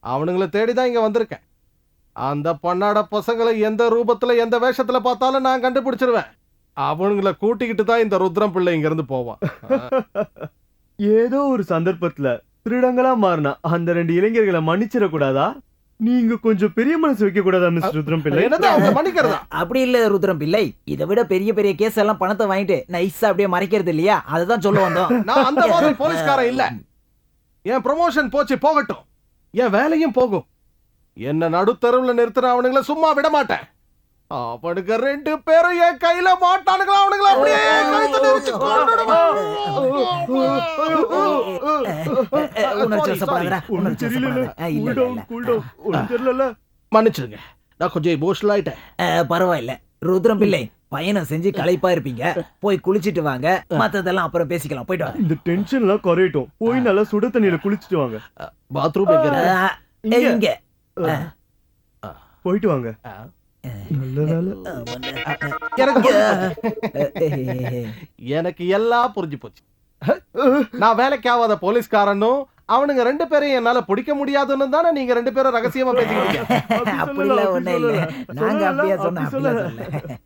அவனுங்களை தேடிதான் இங்க வந்திருக்கேன். அந்த பண்ணாட பசங்களை எந்த ரூபத்துல எந்த வேஷத்துல பார்த்தாலும் நான் கண்டுபிடிச்சிருவேன். அவனுங்களை கூட்டிக்கிட்டு தான் இந்த ருத்ரம் பிள்ளை இங்க இருந்து போவான். ஏதோ ஒரு சந்தர்ப்பத்துல திருடங்களா மாறினா அந்த 2 இளைஞர்களை மன்னிச்சிட கூடாதா? நீங்க கொஞ்சம் பெரிய மனசு வைக்க கூடாதா மிஸ்டர் ருத்ரம் பிள்ளை? என்னதான் அவங்க மன்னிக்கிறதா? அப்படி இல்ல ருத்ரம் பிள்ளை, இதை விட பெரிய பெரிய கேஸ் எல்லாம் பணத்தை வாங்கிட்டு நைஸா அப்படியே மறைக்கிறது இல்லையா, அதுதான் சொல்ல வந்தோம். நான் அந்த மாதிரி போலீஸ்காரன் இல்ல. என் ப்ரமோஷன் போச்சு, போகட்டும். என் வேலையும் போகும். என்ன நடுத்தருவுல நிறுத்துற அவனுங்களை சும்மா விட மாட்டேன். அவனுக்கு 2 பேரும் என் கையில மாட்டானுங்களா, அவனுங்களை அப்படியே கழுத்தை நெரிச்சு கொன்னுடுவேன். மன்னிச்சிடுங்க, நான் கொஞ்சம் எமோஷனல் ஆயிட்டேன். பரவாயில்ல ருத்ரம் பிள்ளை, பயணம் செஞ்சு களைப்பா இருப்பீங்க, போய் குளிச்சிட்டு வாங்க, மத்ததெல்லாம் அப்புறம் பேசிக்கலாம். போயிட்டு வாங்க. இந்த டென்ஷன் எல்லாம் குறையட்டும், போய் நல்லா சுட தண்ணியில குளிச்சிட்டு வாங்க. பாத்ரூம் எங்க இருக்கு? இங்க போயிட்டு வாங்க. நல்ல வேலை. எனக்கு எல்லாம் புரிஞ்சு போச்சு. நான் வேலைக்கு ஆகாத போலீஸ்காரனும் அவனுங்க 2 பேரையும் என்னால பிடிக்க முடியாதுன்னு தானே நீங்க 2 பேரும் ரகசியமா பேசிக்கிறீங்க. அப்படிலாம் ஒண்ணும் இல்ல, நாங்க அப்படியே சொன்னோம்.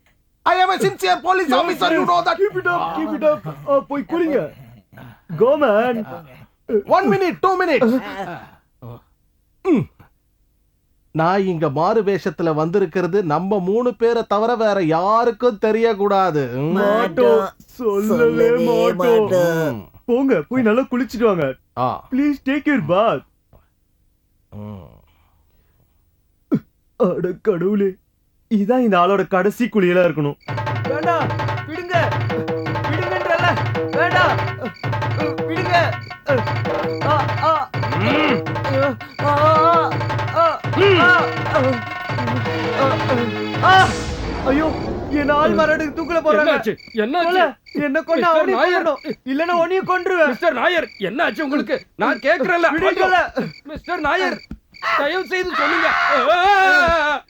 I am a sincere police officer, you know that. Keep it up, keep it up. போய் குளிங்க. Go man. 1 minute, 2 minutes. நான் இங்க மாறு வேஷத்துல வந்திருக்கிறது நம்ம 3 பேரை தவிர வேற யாருக்கும் தெரியக்கூடாது. மாட்டோம், சொல்லவே மாட்டோம். போங்க, போய் நல்லா குளிச்சிட்டு வாங்க. ப்ளீஸ் டேக் யூர் பாத். அட கடவுளே, இதான் இந்த ஆளோட கடைசி குளியலா இருக்கணும். வேண்டாம், விடுங்க, விடுங்கன்றல, வேண்டாம், விடுங்க. ஐயோ, என் ஆள் மரடுக்கு தூக்கல போறாங்க. என்னாச்சு? என்ன கொண்டு அவனையும் கொல்லணும், இல்லன்னா உன்னையும் கொன்றுவேன். மிஸ்டர் நாயர், என்னாச்சு உங்களுக்கு? நான் கேக்குறேன்ல. விடுங்கல மிஸ்டர் நாயர், தயவு செய்து சொல்லுங்க.